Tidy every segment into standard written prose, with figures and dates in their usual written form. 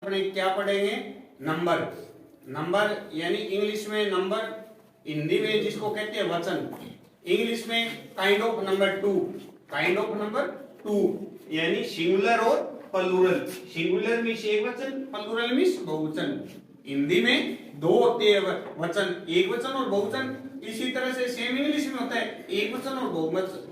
अपने क्या पढ़ेंगे? नंबर। नंबर यानी इंग्लिश में नंबर, हिंदी में जिसको कहते हैं वचन, इंग्लिश में kind of number two, kind of number two यानी सिंगुलर और प्लूरल। सिंगुलर मीन्स एक वचन, प्लूरल मीन्स बहुवचन। हिंदी में दो होते हैं वचन, एक वचन और बहुवचन। इसी तरह से सेम इंग्लिश में होता है एक वचन और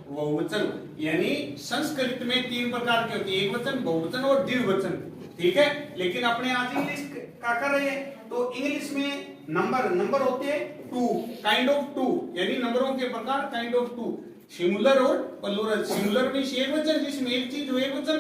बहुवचन। यानी संस्कृत में तीन प्रकार के होते हैं, एक वचन, बहुवचन और द्विवचन। ठीक है, लेकिन अपने आज इंग्लिश का कर रहे हैं तो इंग्लिश में नंबर होते हैं टू, काइंड ऑफ टू यानी नंबरों के प्रकार, काइंड ऑफ टू, सिंगुलर और प्लूरल। सिंगुलर मीन्स एक वचन जिसमें एक चीज हो एक वचन,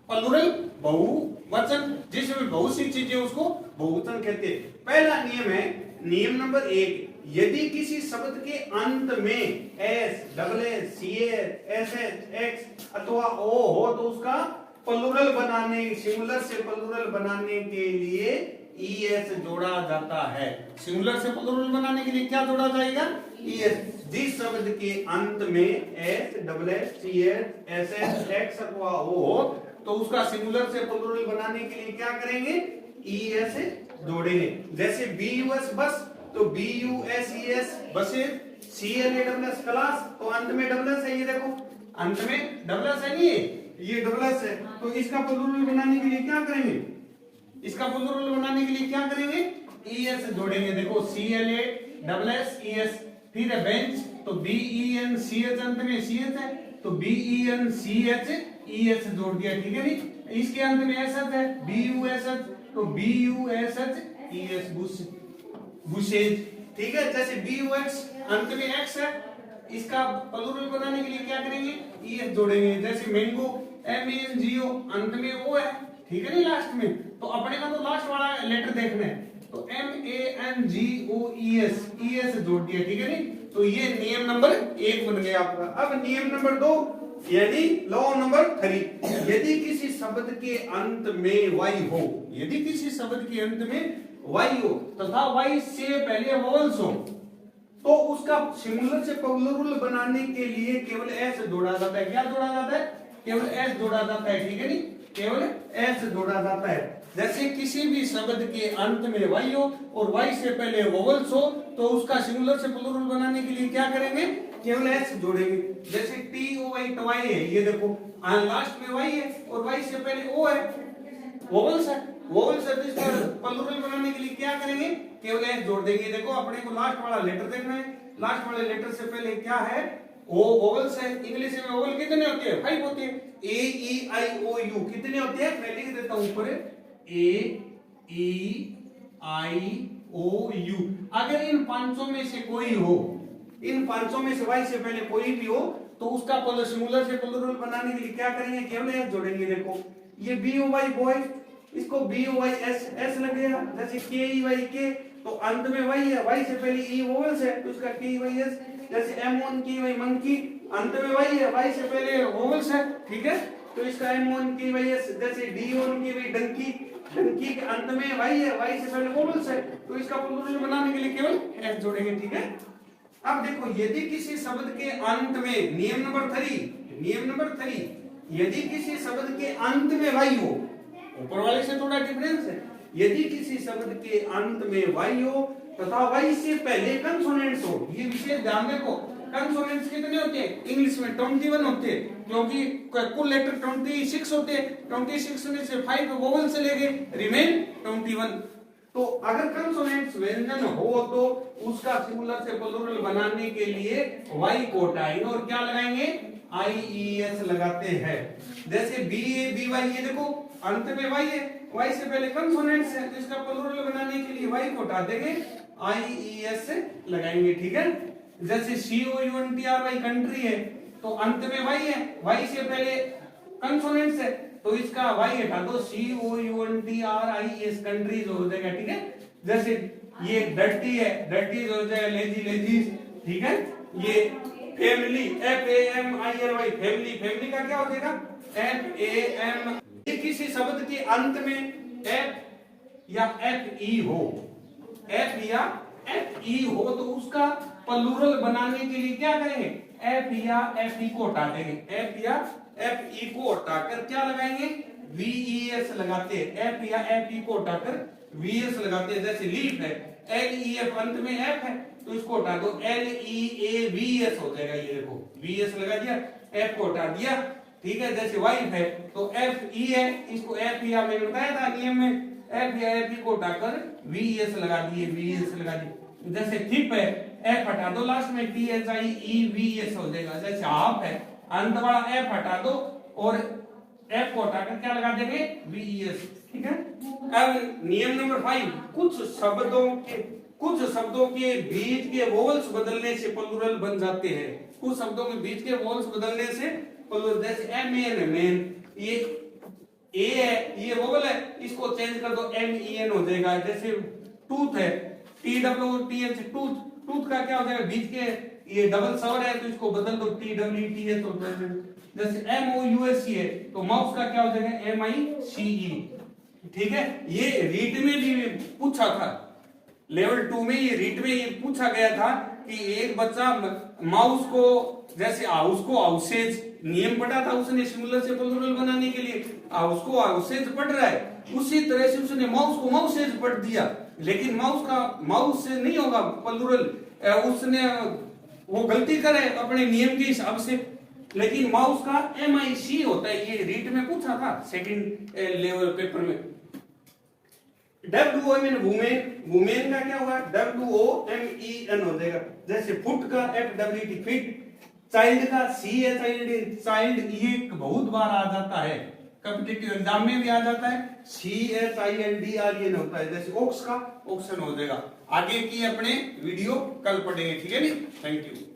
प्लूरल बहुवचन जिसमें बहुत सी चीजें उसको बहुवचन कहते हैं। पहला नियम है, नियम नंबर 1, यदि किसी शब्द के अंत में S, double S, C S, X अथवा ओ हो तो उसका प्लूरल बनाने, सिंगुलर से प्लूरल बनाने के लिए ईएस जोड़ा जाता है। सिंगुलर से प्लूरल बनाने के लिए क्या जोड़ा जाएगा? ईएस। जिस शब्द के अंत में S, double S, C S, X अथवा ओ हो तो उसका सिंगुलर से प्लूरल बनाने के लिए क्या करेंगे? ईएस जोड़ेंगे। जैसे बीयूएस बस, तो बीयूएसईएस बसेस, सीएलए क्लास, तो अंत में डबल एस है, ये देखो अंत में डबल एस है, ये डबल एस है, तो इसका प्लूरल बनाने के लिए क्या करेंगे? इसका प्लूरल बनाने के लिए क्या करेंगे? ईएस जोड़ेंगे। देखो सीएलए डबल एस ईएस, फिर है बेंच, तो बीईएन सीएच, अंत में सीएच है तो बीईएन सीएच ईएस जोड़ दिया। ठीक है नहीं, इसके अंत में एसएच है बीयूएसएच, तो बीयूएसएच ईएस बुशेज। ठीक है, जैसे बीयूएक्स अंत में एक्स है, इसका प्लूरल बनाने के लिए क्या करेंगे? ईएस जोड़ेंगे। जैसे मैंगो, MENGO अंत में ओ है, ठीक है नहीं लास्ट में, तो अपने का तो लास्ट वाला लेटर देखना है, तो MANGOES ईएस जोड़ दिया। ठीक है नहीं, तो ये नियम नंबर 1 बन गया आपका। अब नियम नंबर 2 यानी लॉ नंबर 3, यदि किसी शब्द के अंत में वाई हो, यदि किसी शब्द के अंत में वाई हो तथा वाई से पहले वोवल्स हो तो उसका सिंगुलर से प्लूरल बनाने के लिए केवल एस जोड़ा जाता है। क्या जोड़ा जाता है? केवल एस जोड़ा जाता है। ठीक है नहीं, केवल एस जोड़ा जाता है। जैसे किसी भी शब्द के अंत में वाई हो और वाई से पहले वोवल्स हो तो उसका सिंगुलर से प्लूरल बनाने के लिए क्या करेंगे? केवल एस जोड़ेंगे। जैसे TOY टवाई है, ये देखो लास्ट में वाई है और वाई से पहले ओ है, वोवल्स है, वोवल्स है, तो इसका प्लूरल बनाने के लिए क्या करेंगे? केवल एस जोड़ देंगे। देखो अपने को लास्ट वाला लेटर देखना है, लास्ट वाले लेटर से पहले क्या है? ओ वोवल्स है। इंग्लिश में वोवल कितने होते हैं? 5 होते हैं। AEIOU कितने होते हैं? मैं लिख देता हूं ऊपर, AEIOU। अगर इन 500 में से कोई हो, इन 500 में से वाई से पहले कोई भी हो तो उसका सिंगुलर से प्लूरल बनाने के लिए क्या करेंगे? केवल एस जोड़ेंगे। देखो ये BOY बॉय, इसको BOYS लग गया। जैसे KEYK, तो अंत में वाई है, वाई से पहले ई वोवल्स है तो इसका KEYS। जैसे MONKY मंकी, अंत में वाई है, वाई से पहले वोवल्स है, ठीक है, तो इसका MONKYS। जैसे DONKY डंकी, डंकी के अंत में वाई है, वाई से पहले वोवल्स है, तो इसका प्लूरल बनाने के लिए केवल एस जोड़ेंगे। ठीक है, अब देखो यदि किसी शब्द के अंत में, नियम नंबर 3, यदि किसी शब्द के अंत में वाई हो, ऊपर वाले से थोड़ा डिफरेंस है, यदि किसी शब्द के अंत में वाई हो तथा वाई से पहले कंसोनेंट्स हो, ये विशेष ध्यान देखो, कंसोनेंट्स कितने होते हैं? इंग्लिश में 21 होते हैं, क्योंकि कुल लेटर 26 होते हैं, 26 में से 5 वोवल से लेके रिमेन 21। तो अगर कंसोनेंट्स व्यंजन हो तो उसका सिंगुलर से प्लूरल बनाने के लिए वाई को हटाएंगे और क्या लगाएंगे? IES लगाते हैं। जैसे BABY, ये देखो अंत में वाई है, वाई से पहले कंसोनेंट्स है, तो इसका प्लूरल बनाने के लिए वाई को हटा देंगे, IES लगाएंगे। ठीक है, जैसे COUNTRY कंट्री है, तो अंत में वाई है, वाई से पहले कंसोनेंट्स है, तो इसका वाई हटा दो, COUNTRIES कंट्रीज हो जाएगा। ठीक है, जैसे ये डर्टी है, डर्टीज हो जाएगा, लेजी लेजीज। ठीक है, ये फैमिली, FAMILY फैमिली, फैमिली का क्या हो जाएगा? FAM। किसी शब्द के अंत में F या FE हो, F या FE हो तो उसका प्लूरल बनाने के लिए क्या करेंगे? F या FE को हटा देंगे, F या FE को हटाकर क्या लगाएंगे? VES लगाते हैं, एफ या एफ ई को हटाकर VS लगाते हैं। जैसे लीफ है, LEF अंत में एफ है तो इसको हटा दो, LEAVS हो जाएगा। ये देखो VS लगा दिया, एफ को हटा दिया, ठीक है। जैसे वाइफ है तो FE है, इसको एफ या मैंने बताया था नियम में, एफ या एफ ई को हटाकर VES लगा दिए, VS लगा दिए। जैसे थिप है, एफ हटा दो लास्ट में, THIEVS हो जाएगा। जैसे हाफ है, अंत वाला एफ हटा दो और एफ को हटाकर क्या लगा देंगे, VES, ठीक है। अब नियम नंबर 5, कुछ शब्दों के बीच के वोवल्स बदलने से प्लूरल बन जाते हैं। कुछ शब्दों के बीच के वोवल्स बदलने से प्लूरल, जैसे MEN है, मेन, ये ए है, ये वोवल है, इसको चेंज कर दो, MEN हो जाएगा। जैसे टूथ है, TWTH, टूथ, टूथ का क्या हो जाएगा, बीच के ये डबल स्वर है तो इसको बदल दो, TWTH हो जाएगा। जैसे MOUSE है तो माउस का क्या हो जाएगा, MICE, ठीक है। ये रीट में भी पूछा था, लेवल 2 में ये रीट में ये पूछा गया था कि एक बच्चा माउस को, जैसे हाउस को हाउसेज नियम पढ़ा था उसने सिंगुलर से प्लूरल बनाने के लिए, हाउस को हाउसेज पढ़ रहा है, उसी तरह से उसने माउस को माउसेज पढ़ दिया, लेकिन माउस का माउस से नहीं होगा प्लूरल, उसने वो गलती करे अपने नियम के हिसाब से, लेकिन माउस का MIC होता है। ये रीट में पूछा था सेकंड लेवल पेपर में। WO में वुमेन, वुमेन का क्या होगा, WOMEN हो जाएगा। जैसे फुट का FWT फिट, चाइल्ड का CHILD चाइल्ड, ये बहुत बार आ जाता है, कॉम्पिटिटिव एग्जाम में भी आ जाता है, CHILDREN होता है। जैसे ओक्स का ऑक्सन हो जाएगा। आगे की अपने वीडियो कल पढ़ेंगे, ठीक है नी। Thank you.